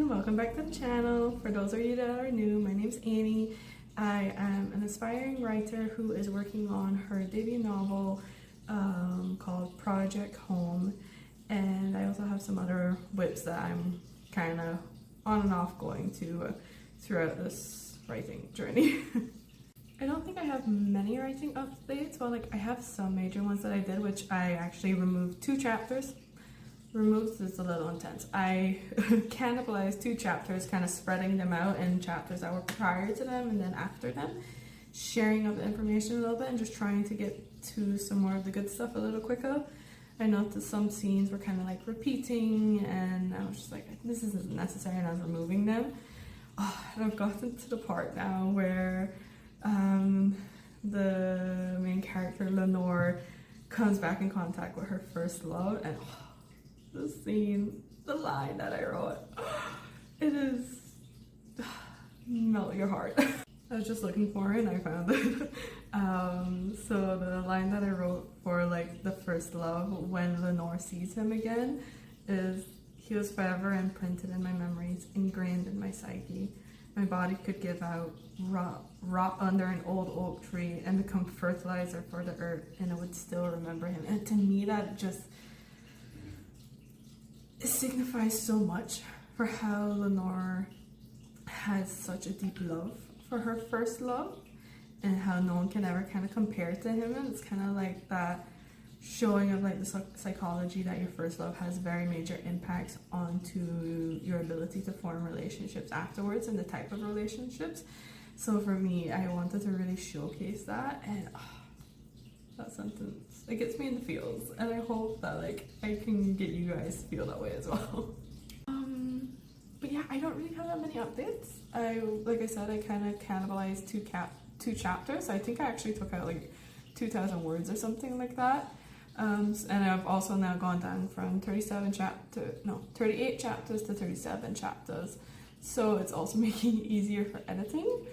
everyone, welcome back to the channel. For those of you that are new, my name's Annie. I am an aspiring writer who is working on her debut novel called Project Home, and I also have some other whips that I'm kind of on and off going to throughout this writing journey. I don't think I have many writing updates, but I have some major ones that I did, which I actually removed 2 chapters. Removed is a little intense. I cannibalized 2 chapters, kind of spreading them out in chapters that were prior to them and then after them, sharing up the information a little bit and just trying to get to some more of the good stuff a little quicker. I noticed some scenes were kind of like repeating, and I was just like, this isn't necessary, and I was removing them. Oh, and I've gotten to the part now where the main character, Lenore, comes back in contact with her first love, and the scene, the line that I wrote, it is melt your heart. I was just looking for it and I found it. So the line that I wrote for the first love, when Lenore sees him again, is, "He was forever imprinted in my memories, ingrained in my psyche. My body could give out, rot under an old oak tree and become fertilizer for the earth, and I would still remember him." And to me, that just, it signifies so much for how Lenore has such a deep love for her first love, and how no one can ever kind of compare to him. And it's kind of like that showing of the psychology that your first love has very major impacts onto your ability to form relationships afterwards and the type of relationships. So for me, I wanted to really showcase that, and that sentence, it gets me in the feels, and I hope that I can get you guys to feel that way as well. But yeah, I don't really have that many updates. Like I said, I kind of cannibalized 2 chapters. I think I actually took out 2,000 words or something like that. And I've also now gone down from 38 chapters to 37 chapters. So it's also making it easier for editing.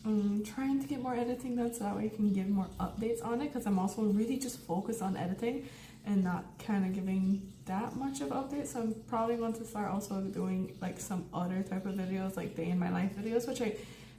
I'm trying to get more editing done so that way I can give more updates on it, because I'm also really just focused on editing and not kind of giving that much of updates. So I'm probably going to start also doing some other type of videos, like day in my life videos, which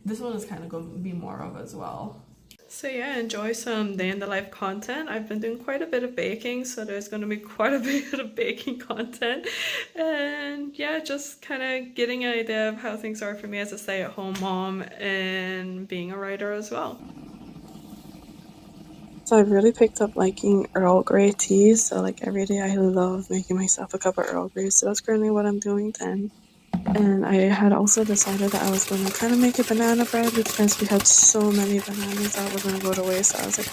this one is kind of going to be more of as well. So yeah, enjoy some day in the life content. I've been doing quite a bit of baking, so there's going to be quite a bit of baking content. And yeah, just kind of getting an idea of how things are for me as a stay-at-home mom and being a writer as well. So I've really picked up liking Earl Grey tea, so every day I love making myself a cup of Earl Grey, so that's currently what I'm doing then. And I had also decided that I was going to kind of make a banana bread, because we had so many bananas that were going to go to waste. So I was like,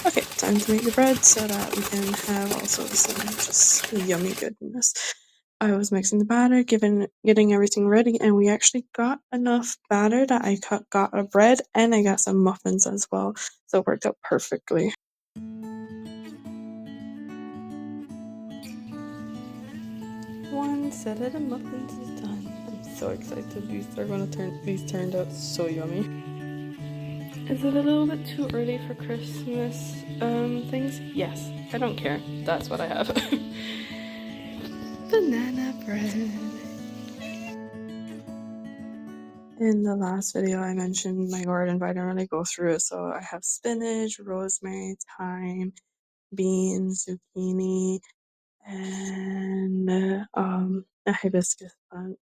okay, time to make the bread so that we can have also some just yummy goodness. I was mixing the batter, getting everything ready, and we actually got got a bread, and I got some muffins as well. So it worked out perfectly. One set of the muffins is done. I'm so excited. These turned out so yummy. Is it a little bit too early for Christmas things? Yes, I don't care. That's what I have. Banana bread. In the last video I mentioned my garden, but I didn't really go through it. So I have spinach, rosemary, thyme, beans, zucchini, and a hibiscus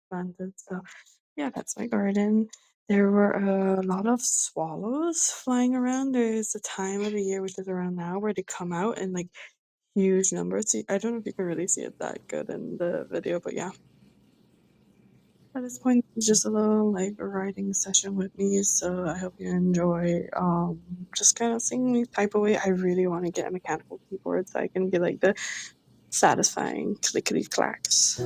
planted. So yeah, that's my garden. There were a lot of swallows flying around. There's a time of the year, which is around now, where they come out in huge numbers. I don't know if you can really see it that good in the video, but yeah. At this point, it's just a little writing session with me, so I hope you enjoy just kind of seeing me type away. I really want to get a mechanical keyboard so I can get the satisfying clickety clacks.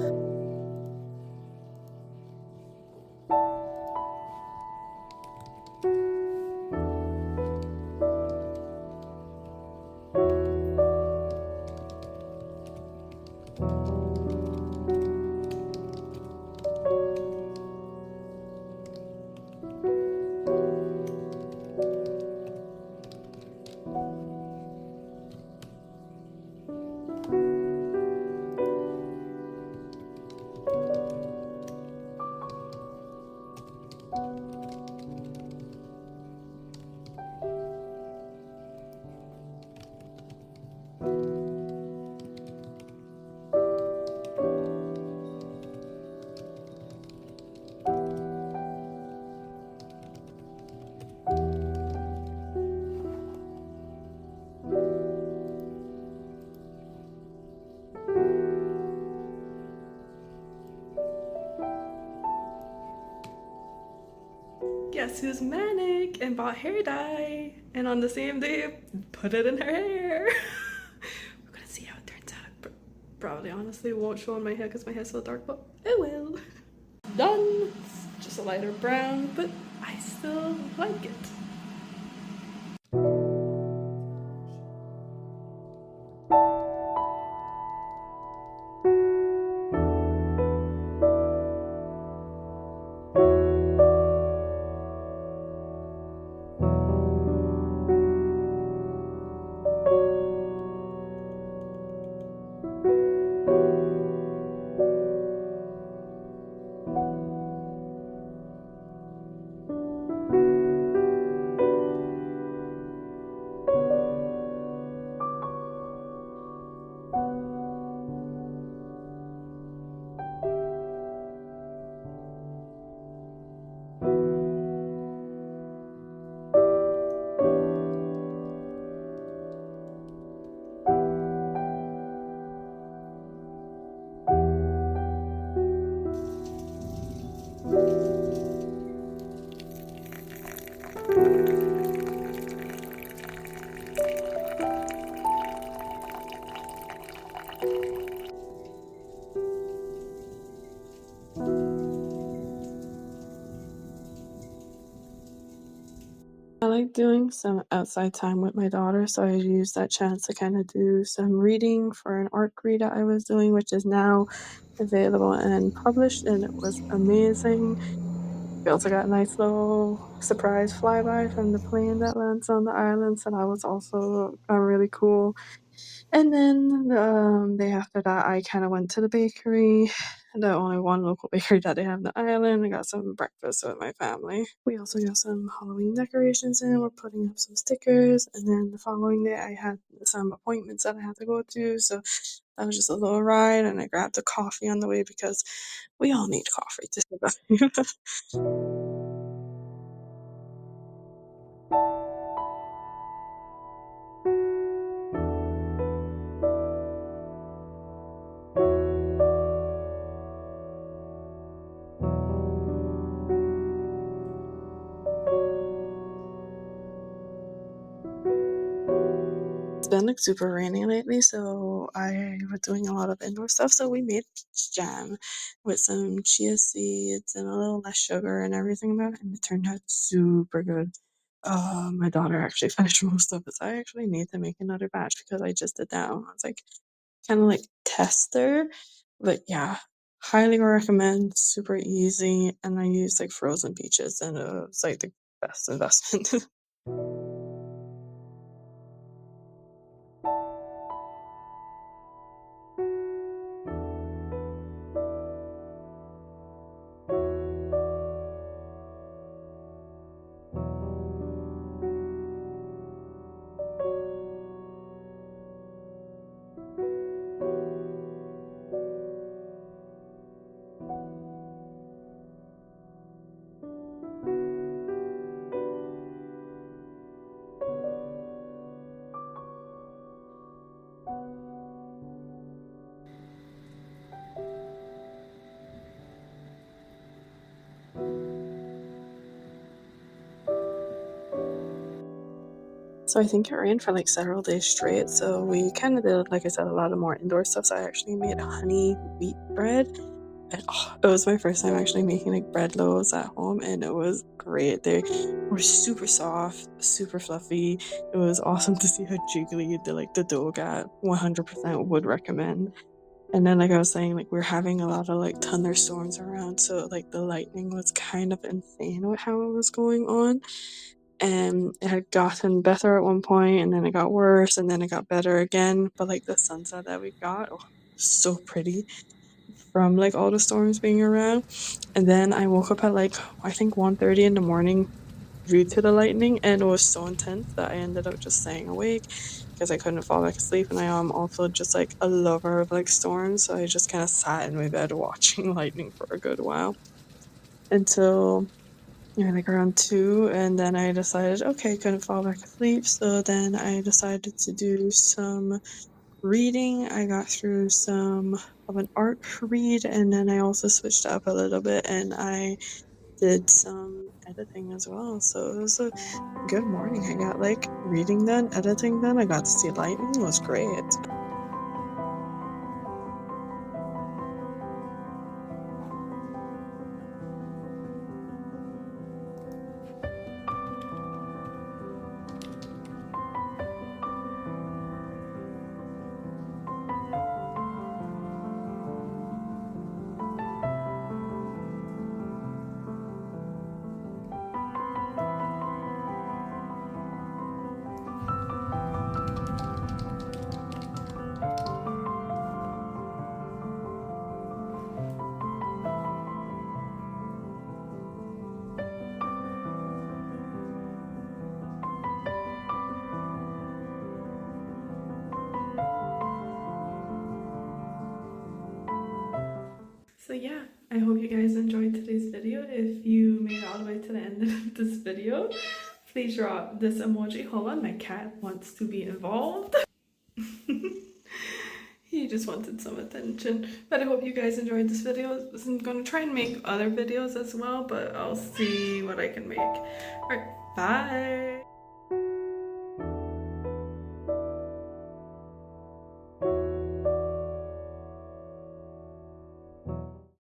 guess who's manic and bought hair dye, and on the same day put it in her hair. We're gonna see how it turns out. Probably honestly won't show on my hair because my hair's so dark, but it will. Done. It's just a lighter brown, but I still like it. I like doing some outside time with my daughter, so I used that chance to kind of do some reading for an art read that I was doing, which is now available and published, and it was amazing. We also got a nice little surprise flyby from the plane that lands on the island, so that was also really cool. And then day after that, I kind of went to the bakery, the only one local bakery that they have on the island. I got some breakfast with my family. We also got some Halloween decorations in. We're putting up some stickers. And then the following day, I had some appointments that I had to go to. So that was just a little ride. And I grabbed a coffee on the way because we all need coffee to survive. It's been like super rainy lately, so I was doing a lot of indoor stuff. So we made peach jam with some chia seeds and a little less sugar and everything about it, and it turned out super good. My daughter actually finished most of it, so I actually need to make another batch because I just did that. I was like kind of like tester, but yeah, highly recommend. Super easy, and I used like frozen peaches, and it was like the best investment. So I think it rained for like several days straight. So we kind of did, like I said, a lot of more indoor stuff. So I actually made honey wheat bread. And it was my first time actually making like bread loaves at home, and it was great. They were super soft, super fluffy. It was awesome to see how jiggly the dough got. 100% would recommend. And then like I was saying, like we're having a lot of like thunderstorms around, so like the lightning was kind of insane with how it was going on, and it had gotten better at one point and then it got worse and then it got better again. But like the sunset that we got, oh, so pretty from like all the storms being around. And then I woke up at like I think 1:30 in the morning due to the lightning, and it was so intense that I ended up just staying awake because I couldn't fall back asleep. And I am also just like a lover of like storms, so I just kind of sat in my bed watching lightning for a good while until like around 2, and then I decided, okay, couldn't fall back asleep, so then I decided to do some reading. I got through some of an art read, and then I also switched up a little bit and I did some editing as well, so it was a good morning. I got like reading done, editing done, I got to see lightning. It was great. So yeah, I hope you guys enjoyed today's video. If you made it all the way to the end of this video, please drop this emoji. Hold on, my cat wants to be involved. He just wanted some attention. But I hope you guys enjoyed this video. I'm going to try and make other videos as well, but I'll see what I can make. Alright, bye!